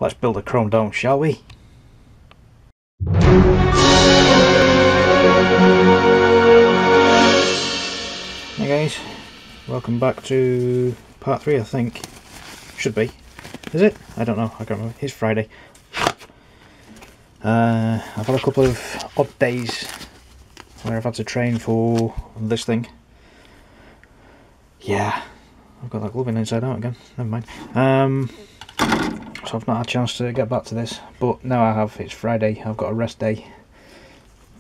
Let's build a chrome dome, shall we? Hey guys, welcome back to part 3, I think. Should be. Is it? I don't know, I can't remember. It's Friday. I've had a couple of odd days where I've had to train for this thing. Yeah, I've got that gloving inside out again, never mind. So I've not had a chance to get back to this, but now I have. It's Friday, I've got a rest day.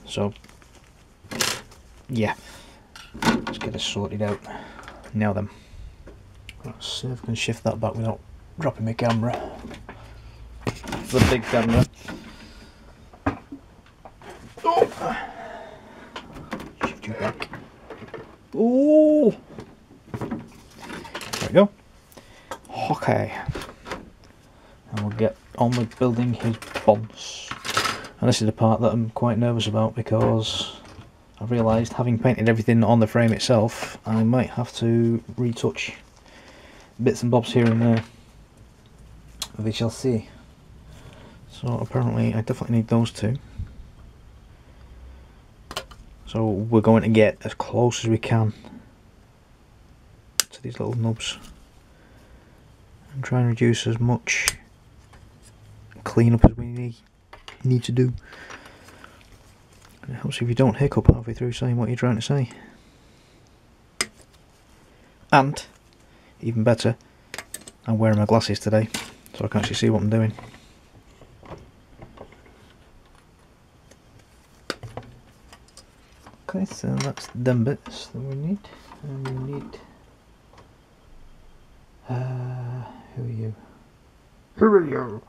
So, yeah, let's get this sorted out. Now then, let's see if I can shift that back without dropping my camera. The big camera. Oh. Shift you back. Oh, there we go. Okay, and we'll get on with building his bombs. And this is the part that I'm quite nervous about, because I've realised, having painted everything on the frame itself, I might have to retouch bits and bobs here and there. We shall see. So apparently I definitely need those two. So we're going to get as close as we can to these little nubs and try and reduce as much cleanup as we need to do. It helps if you don't hiccup halfway through saying what you're trying to say. And, even better, I'm wearing my glasses today, so I can actually see what I'm doing. Okay, so that's them bits that we need. And we need... who are you? Who are you?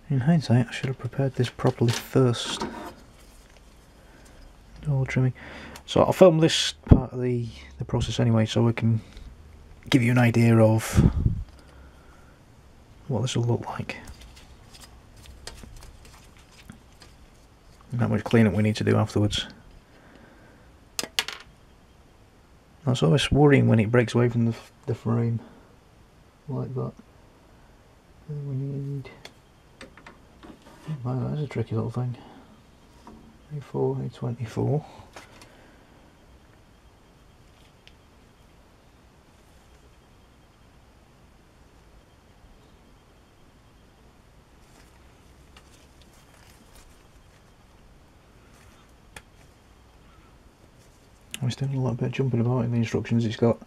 In hindsight, I should have prepared this properly first. All trimming. So I'll film this part of the process anyway, so we can give you an idea of what this will look like. And how much cleanup we need to do afterwards. That's always worrying when it breaks away from the frame. Like that. And we need... Wow, that's a tricky little thing. A4, A24. I'm still doing a little bit of jumping about in the instructions. It's got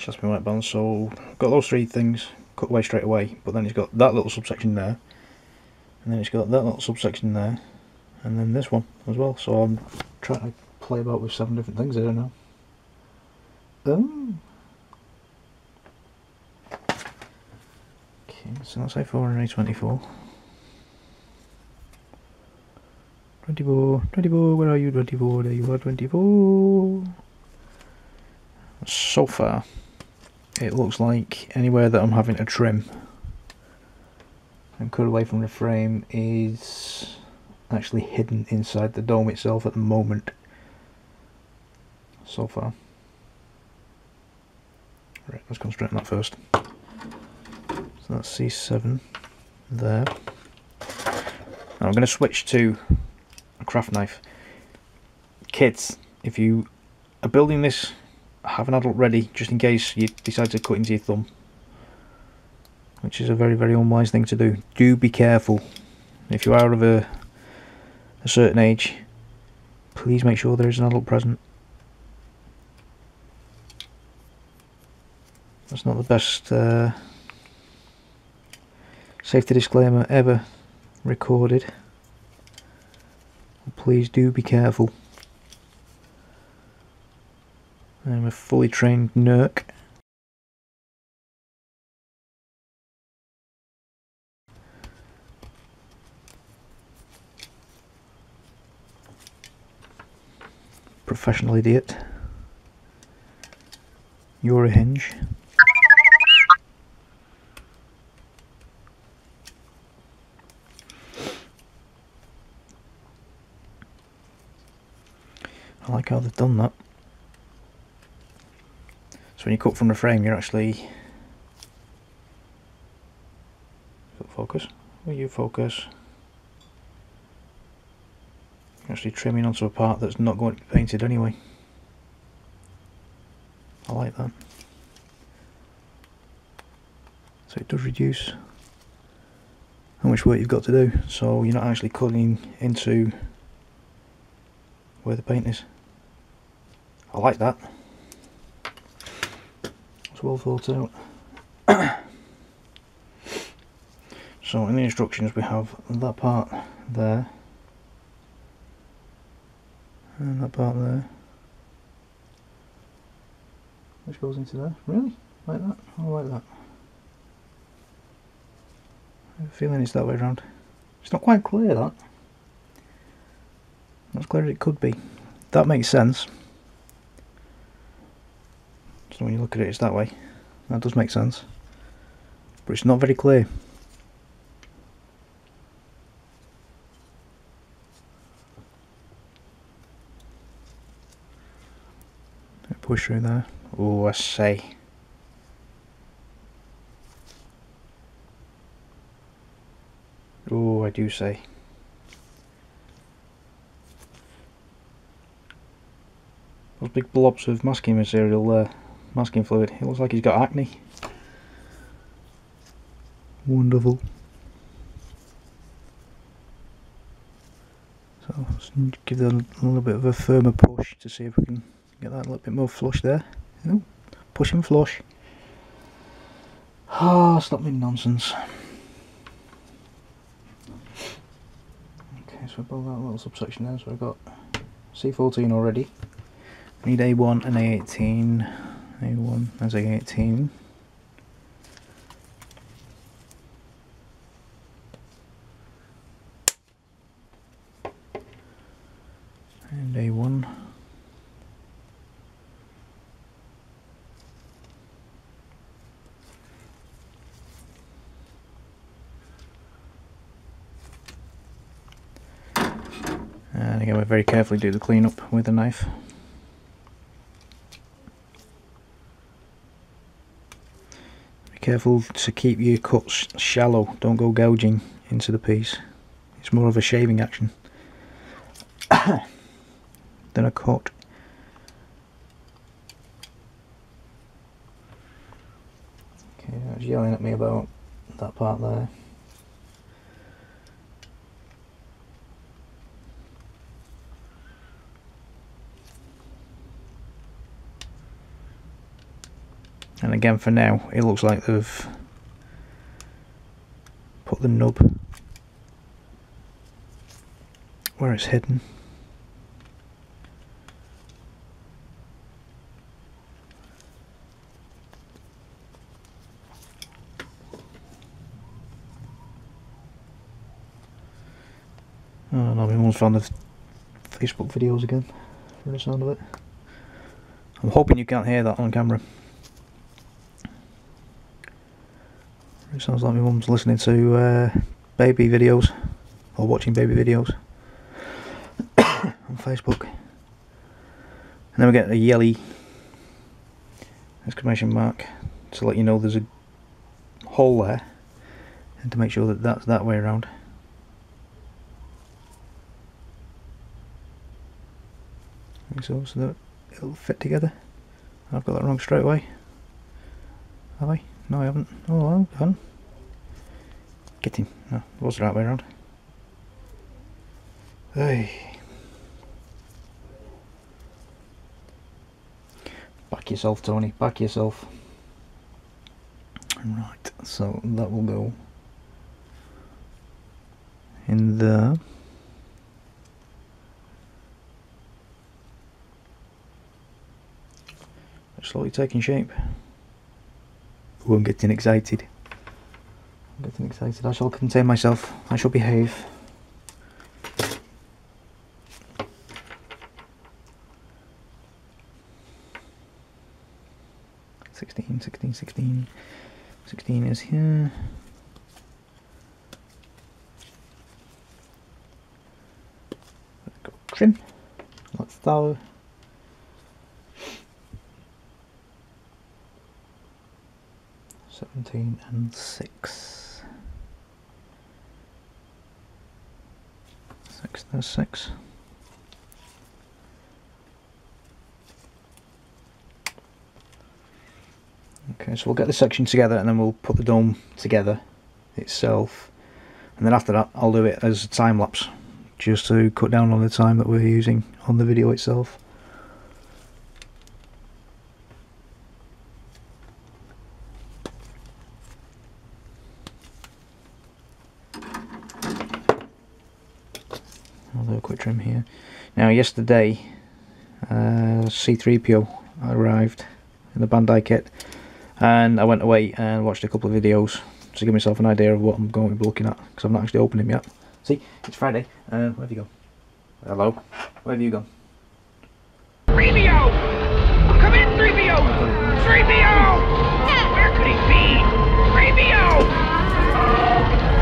that's my white balance, so got those three things cut away straight away, but then it's got that little subsection there, and then it's got that little subsection there, and then this one as well. So I'm trying to play about with 7 different things here now. Okay, so that's A4 and A24. 24, where are you? 24, there you are, 24. So far, it looks like anywhere that I'm having to trim and cut away from the frame is actually hidden inside the dome itself at the moment. So far. Right, let's concentrate on that first. So that's C7 there. Now I'm going to switch to a craft knife. Kids, if you are building this, have an adult ready just in case you decide to cut into your thumb, which is a very, very unwise thing to do. Do be careful. If you are of a certain age, please make sure there is an adult present. That's not the best safety disclaimer ever recorded. Please do be careful. I'm a fully trained nerd. Professional idiot. Euro hinge. I like how they've done that. So when you cut from the frame, you're actually focus. Will you focus? You're actually trimming onto a part that's not going to be painted anyway. I like that. So it does reduce how much work you've got to do. So you're not actually cutting into where the paint is. I like that. It's well thought out. So in the instructions we have that part there and that part there, which goes into there. Really? Like that? I like that. I have a feeling it's that way around. It's not quite clear, that. Not as clear as it could be. That makes sense. So when you look at it, it's that way. That does make sense. But it's not very clear. Push through there. Oh, I say. Oh, I do say. Those big blobs of masking material there, masking fluid. It looks like he's got acne. Wonderful. So let's give that a little bit of a firmer push to see if we can get that a little bit more flush there. Oh, push and flush. Ah, stop me nonsense. Okay, so we build that little subsection there. So we've got C14 already. We need A1 and A18. A1 as A18. And A1. And again, we very carefully do the cleanup with a knife. Be careful to keep your cuts shallow, don't go gouging into the piece. It's more of a shaving action than a cut. Okay, I was yelling at me about that part there. And again, for now, it looks like they've put the nub where it's hidden. Oh no, my mum's found the Facebook videos again, for the sound of it. I'm hoping you can't hear that on camera. It sounds like my mum's listening to baby videos, or watching baby videos on Facebook. And then we get a yelly exclamation mark to let you know there's a hole there, and to make sure that that's that way around. So that it'll fit together. I've got that wrong straight away. Have I? No, I haven't. Oh, well, fun. Get him. No, it was the right way around. Hey. Back yourself, Tony. Back yourself. Right, so that will go in there. Slowly taking shape. Oh, I'm getting excited. I'm getting excited. I shall contain myself. I shall behave. 16, 16, 16. 16 is here. Go trim. Let's go. 17 and 6. 6, there's 6. Okay, so we'll get the section together and then we'll put the dome together itself. And then after that, I'll do it as a time lapse, just to cut down on the time that we're using on the video itself. I'll do a quick trim here. Now, yesterday, C3PO arrived in the Bandai kit, and I went away and watched a couple of videos to give myself an idea of what I'm going to be looking at, because I've not actually opened him yet. See, it's Friday. Where have you gone? Hello? Where have you gone? THREEPIO! Come in, THREEPIO! THREEPIO! Where could he be? THREEPIO!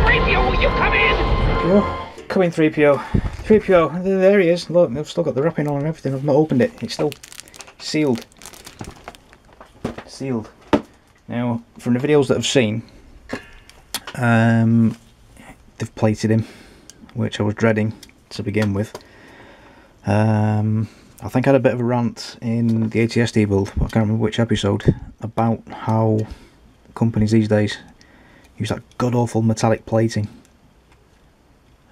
THREEPIO, will you come in? THREEPIO? Come in, THREEPIO. THREEPIO, there he is. Look, I've still got the wrapping on and everything. I've not opened it. It's still sealed. Sealed. Now, from the videos that I've seen, they've plated him, which I was dreading to begin with. I think I had a bit of a rant in the ATSD build, but I can't remember which episode, about how companies these days use that god-awful metallic plating.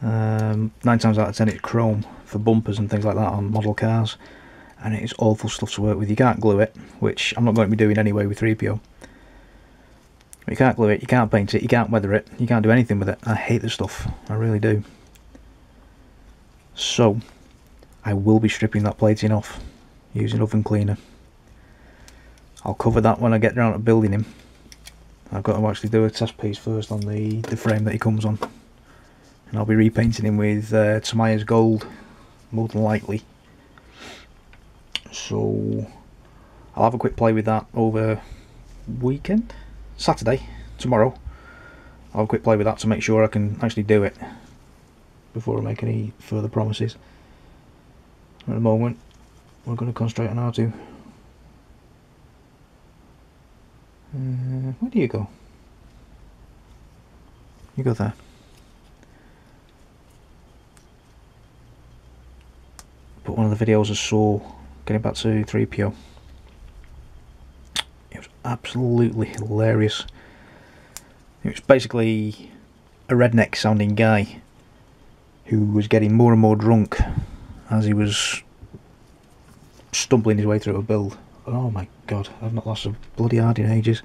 9 times out of 10 it's chrome for bumpers and things like that on model cars, and it is awful stuff to work with. You can't glue it, which I'm not going to be doing anyway with THREEPIO. You can't glue it, you can't paint it, you can't weather it, you can't do anything with it. I hate the stuff, I really do. So, I will be stripping that plating off using oven cleaner. I'll cover that when I get down to building him. I've got to actually do a test piece first on the frame that he comes on. And I'll be repainting him with Tamiya's gold, more than likely. So, I'll have a quick play with that over weekend? Saturday, tomorrow. I'll have a quick play with that to make sure I can actually do it before I make any further promises. At the moment, we're going to concentrate on Artoo. Where do you go? You go there. But one of the videos I saw, getting back to THREEPIO, it was absolutely hilarious. It was basically a redneck sounding guy who was getting more and more drunk as he was stumbling his way through a build. Oh my god, I've not lost a bloody hard in ages.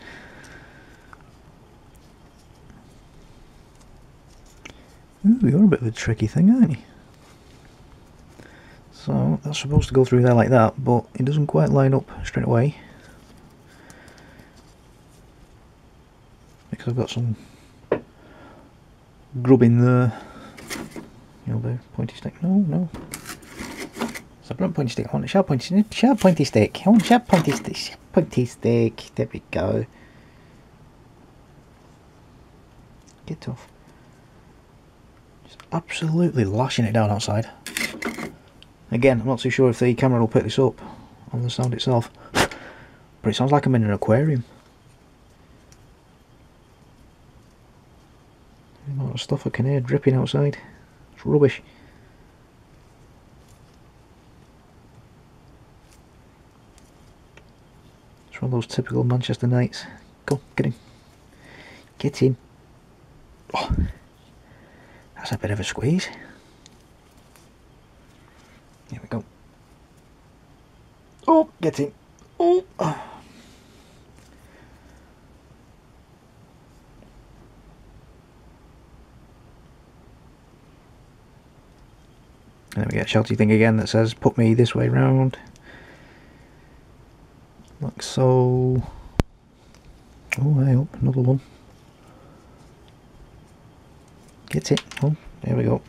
Ooh, you're a bit of a tricky thing, aren't you? So, that's supposed to go through there like that, but it doesn't quite line up straight away. Because I've got some grubbing there. You'll do. Pointy stick. No. It's a blunt pointy stick. I want a sharp pointy stick. Sharp pointy stick. I want a sharp pointy stick. Sharp pointy stick. There we go. Get off. Just absolutely lashing it down outside. Again, I'm not too sure if the camera will pick this up on the sound itself, but it sounds like I'm in an aquarium. The amount of stuff I can hear dripping outside. It's rubbish. It's one of those typical Manchester nights. Go, get in. Get in. Oh, that's a bit of a squeeze. Here we go. Oh, get in. Oh. There we get a shouty thing again that says, put me this way round. Like so. Oh, hey up, another one. Get it. Oh, there we go.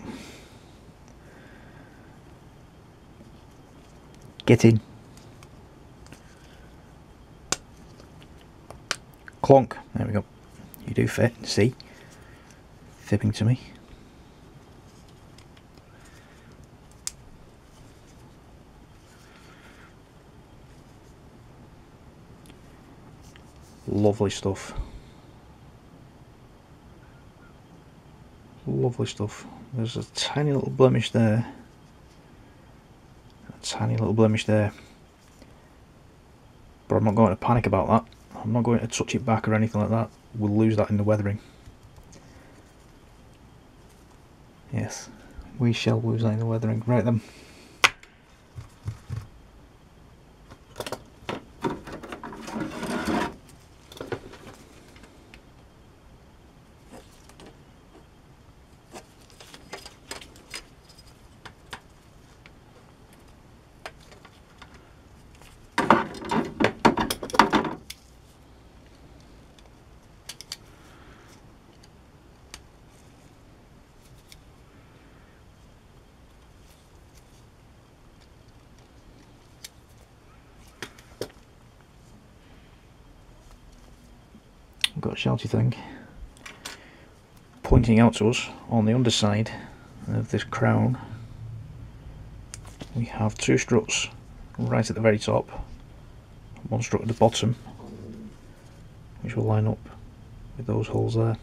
Get in. Clonk. There we go. You do fit. See? Fibbing to me. Lovely stuff. Lovely stuff. There's a tiny little blemish there. A tiny little blemish there. But I'm not going to panic about that. I'm not going to touch it back or anything like that. We'll lose that in the weathering. Yes, we shall lose that in the weathering. Right then. We've got a shouty thing pointing out to us on the underside of this crown. We have two struts right at the very top, one strut at the bottom, which will line up with those holes there.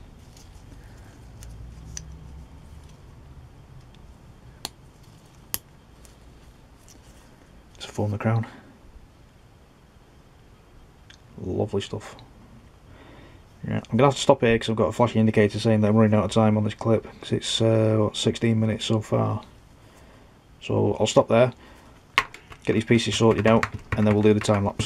To form the crown. Lovely stuff. Yeah, I'm going to have to stop here because I've got a flashing indicator saying that I'm running out of time on this clip, because it's what, 16 minutes so far. So I'll stop there, get these pieces sorted out, and then we'll do the time lapse.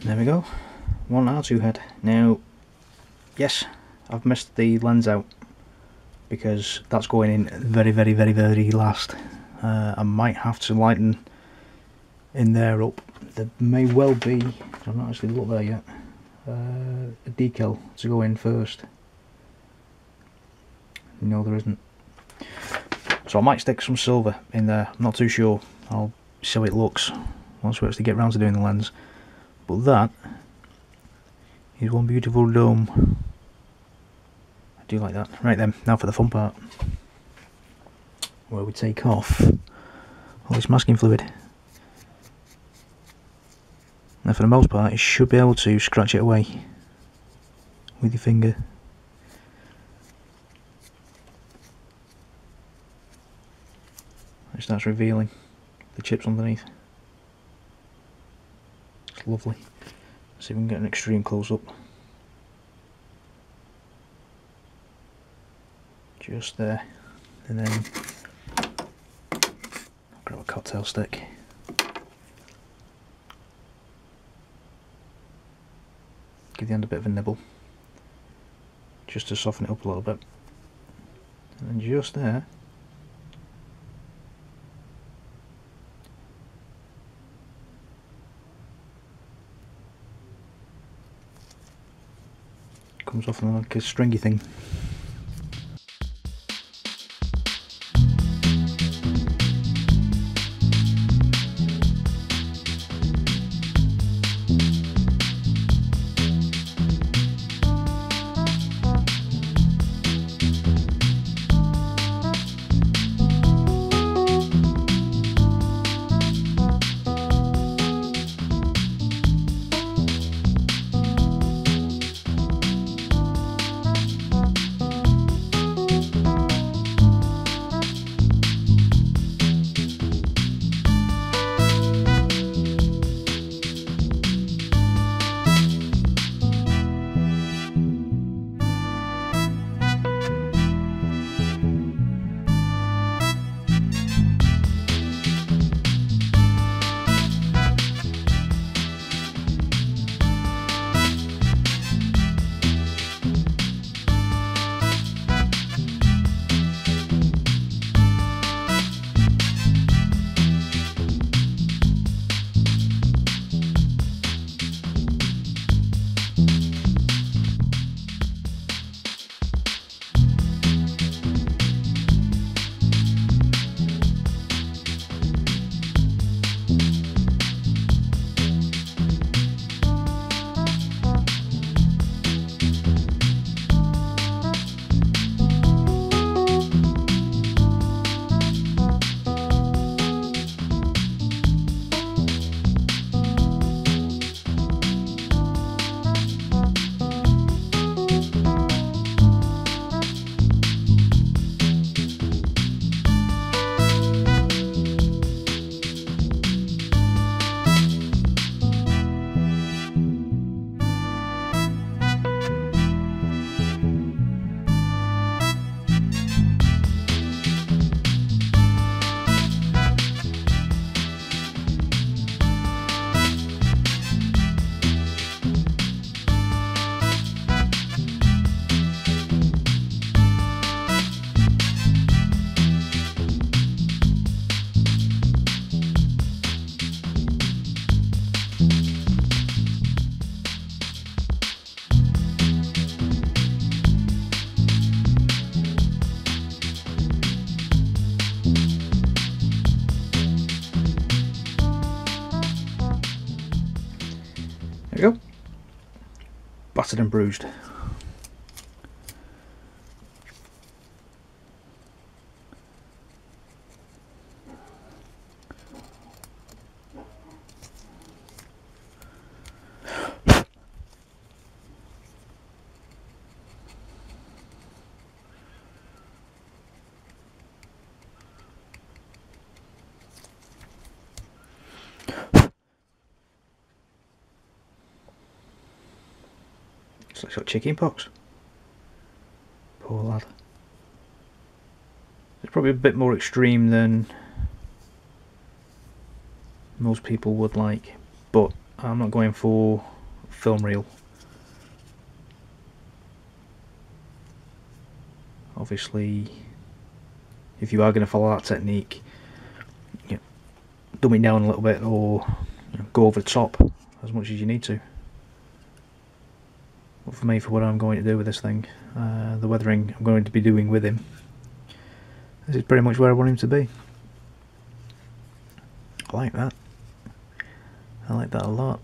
There we go, one R2 head. Now, yes, I've missed the lens out because that's going in very last. I might have to lighten in there up. There may well be, I've not actually looked there yet, a decal to go in first. No, there isn't. So I might stick some silver in there, I'm not too sure. I'll see how it looks once we actually get round to doing the lens. But that is one beautiful dome. I do like that. Right then, now for the fun part, where we take off all this masking fluid. Now for the most part you should be able to scratch it away with your finger. It starts revealing the chips underneath. It's lovely. Let's see if we can get an extreme close up. Just there. And then I'll grab a cocktail stick. Give the end a bit of a nibble, just to soften it up a little bit. And then just there, comes off like a stringy thing. There we go. Battered and bruised. Looks like he's got chicken pox. Poor lad. It's probably a bit more extreme than most people would like, but I'm not going for film reel. Obviously, if you are going to follow that technique, you know, dumb it down a little bit, or go over the top as much as you need to. But for me, for what I'm going to do with this thing, the weathering I'm going to be doing with him, This is pretty much where I want him to be. I like that. I like that a lot.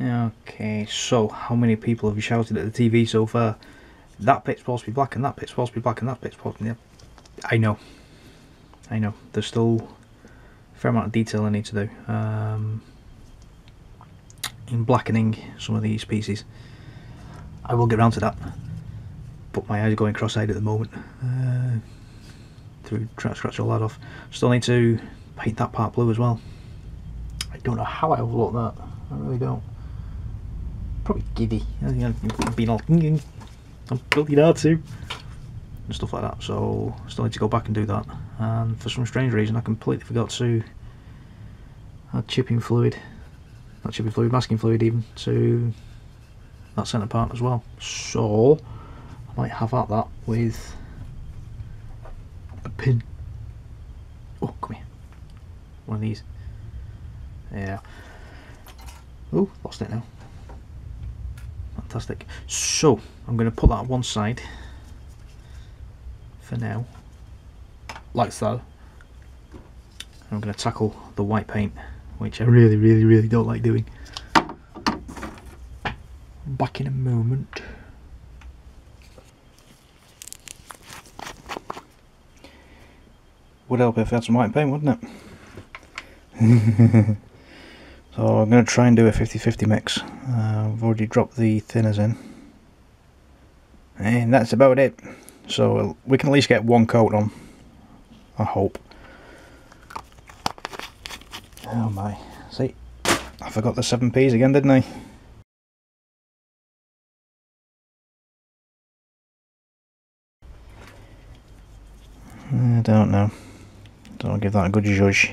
Okay, so how many people have you shouted at the TV so far? That bit's supposed to be black, and that bit's supposed to be black, and that bit's supposed to be... I know. There's still a fair amount of detail I need to do in blackening some of these pieces. I will get around to that, but my eyes are going cross-eyed at the moment through trying to scratch all that off. Still need to paint that part blue as well. I don't know how I overlooked that. I really don't. Probably giddy. I've been all I'm building R2 and stuff like that, so still need to go back and do that. And for some strange reason I completely forgot to add chipping fluid, not chipping fluid, masking fluid even, to that centre part as well. So I might have at that with a pin. Oh, come here. One of these. Yeah. Oh, lost it now. Fantastic. So I'm going to put that on one side for now, like so. I'm going to tackle the white paint, which I really don't like doing. Back in a moment. Would help if I had some white paint, wouldn't it? So I'm going to try and do a 50-50 mix. I've already dropped the thinners in, and that's about it. So we can at least get one coat on, I hope. Oh my, see, I forgot the 7p's again, didn't I? I don't know. Don't give that a good judge.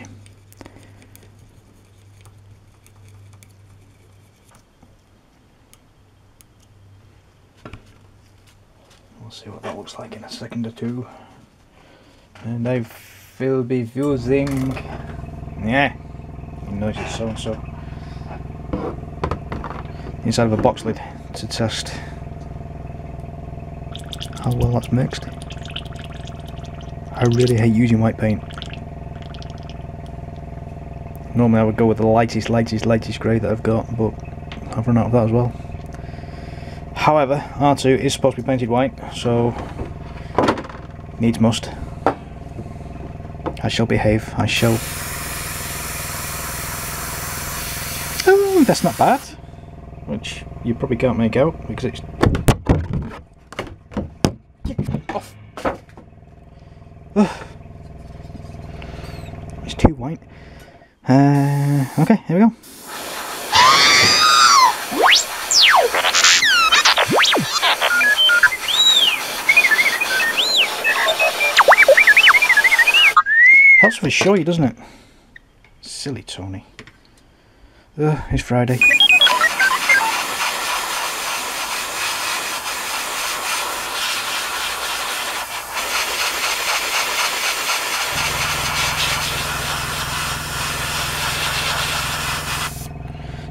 We'll see what that looks like in a second or two. And I will be using, yeah, you notice it's so and so, inside of a box lid to test how well that's mixed. I really hate using white paint. Normally I would go with the lightest grey that I've got, but I've run out of that as well. However, R2 is supposed to be painted white, so needs must. I shall behave. I shall... Oh, that's not bad. Which you probably can't make out because it's... Get off! Ugh. It's too white. Okay, here we go. Helps with show you, doesn't it? Silly Tony. It's Friday.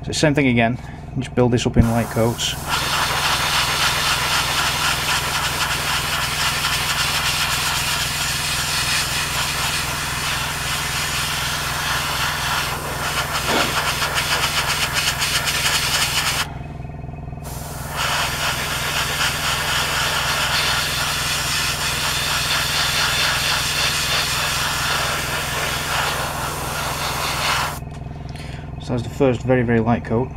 So same thing again. Just build this up in light coats. So that's the first very light coat,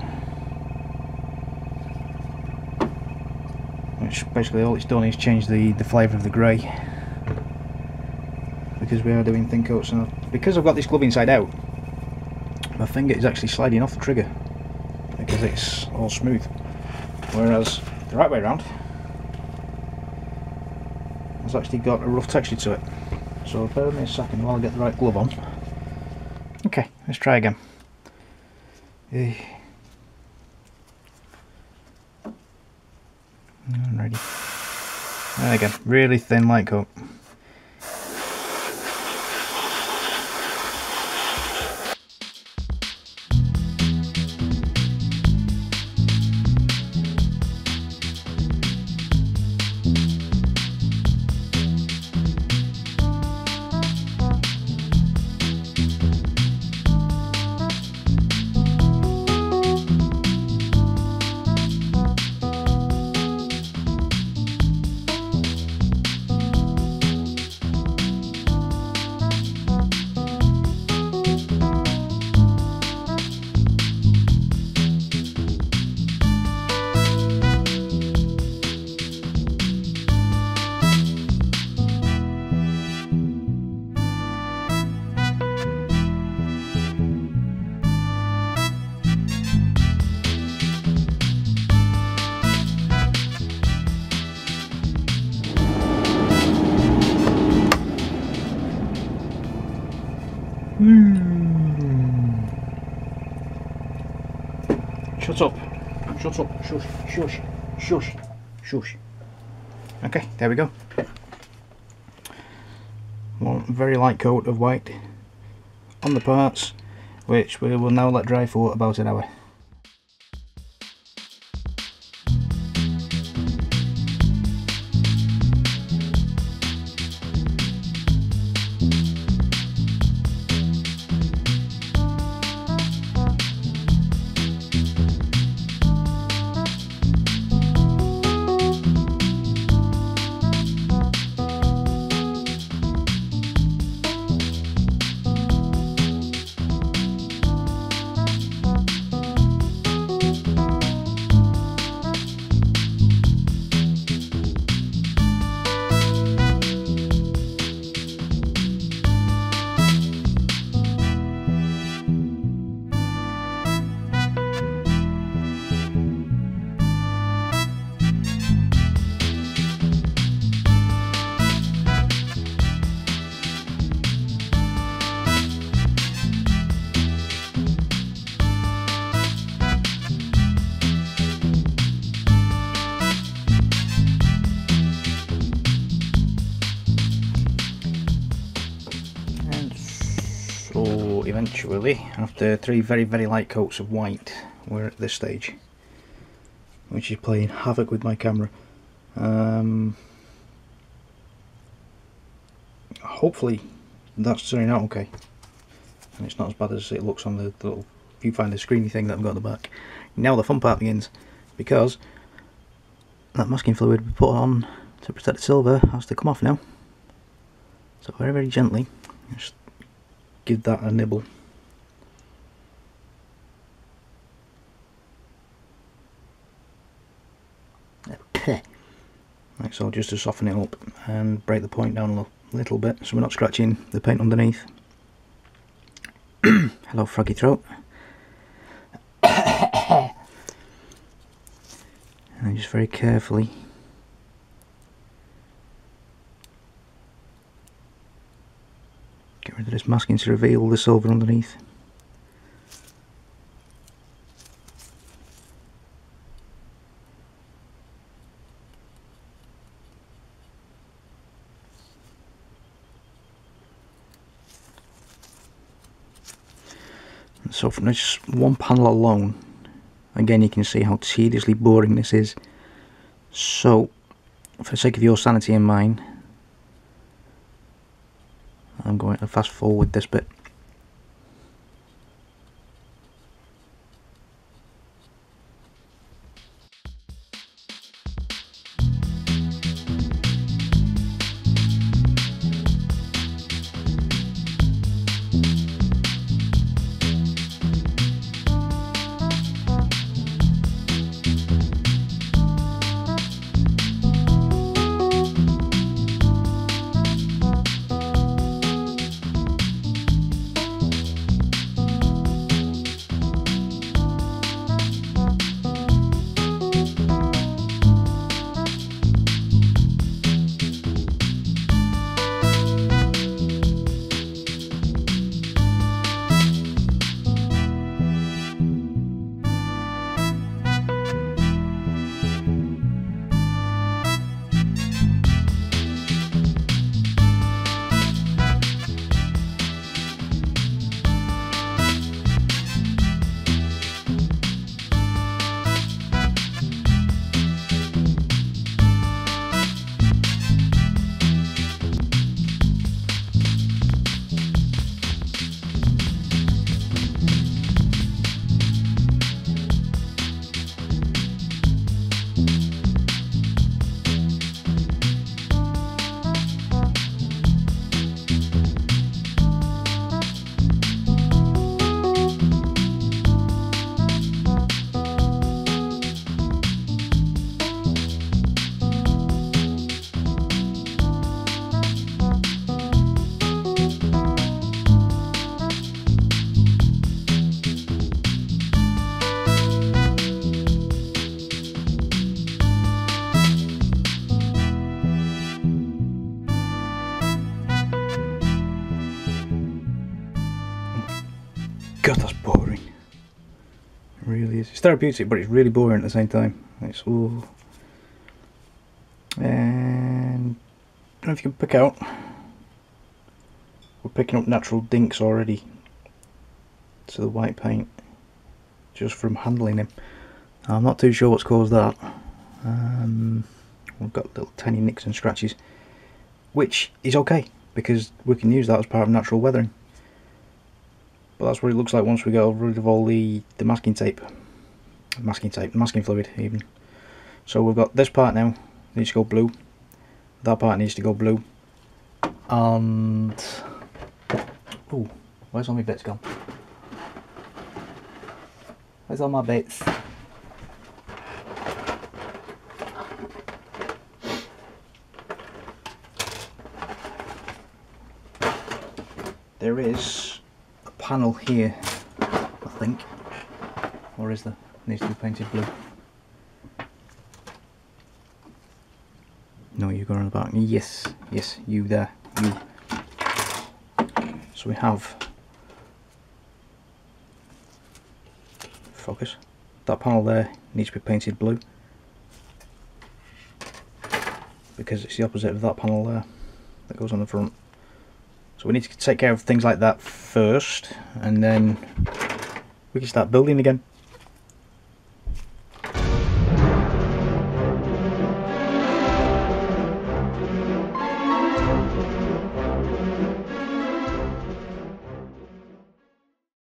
which basically all it's done is change the flavour of the grey, because we are doing thin coats. And because I've got this glove inside out, my finger is actually sliding off the trigger because it's all smooth, whereas the right way around has actually got a rough texture to it. So bear with me a second while I get the right glove on. Okay, let's try again. I'm ready. There again, really thin light coat. Shut up. Shut up. Shush. Shush. Shush. Shush. Okay, there we go. One very light coat of white on the parts, which we will now let dry for about an hour. So eventually, after 3 very light coats of white, we're at this stage, which is playing havoc with my camera. Hopefully that's turning out okay, and it's not as bad as it looks on the little viewfinder screeny thing that I've got at the back. Now the fun part begins, because that masking fluid we put on to protect the silver has to come off now. So very gently, just give that a nibble. Okay. Like so, just to soften it up and break the point down a little bit so we're not scratching the paint underneath. Hello, froggy throat. And just very carefully get rid of this masking to reveal the silver underneath. And so from just one panel alone, again you can see how tediously boring this is. So for the sake of your sanity and mine, I'm going to fast forward this bit. really is. It's therapeutic, but it's really boring at the same time. It's ooh. And I don't know if you can pick out. We're picking up natural dinks already to the white paint, just from handling him. I'm not too sure what's caused that. We've got little tiny nicks and scratches, which is okay because we can use that as part of natural weathering. But that's what it looks like once we get rid of all the masking fluid even. So we've got this part now needs to go blue, that part needs to go blue, and oh, where's all my bits gone? Where's all my bits? There is a panel here, I think. Or is there? Needs to be painted blue. No, you're going on the back. Yes, yes, you there, you. So we have, focus, that panel there needs to be painted blue because it's the opposite of that panel there that goes on the front. So we need to take care of things like that first, and then we can start building again.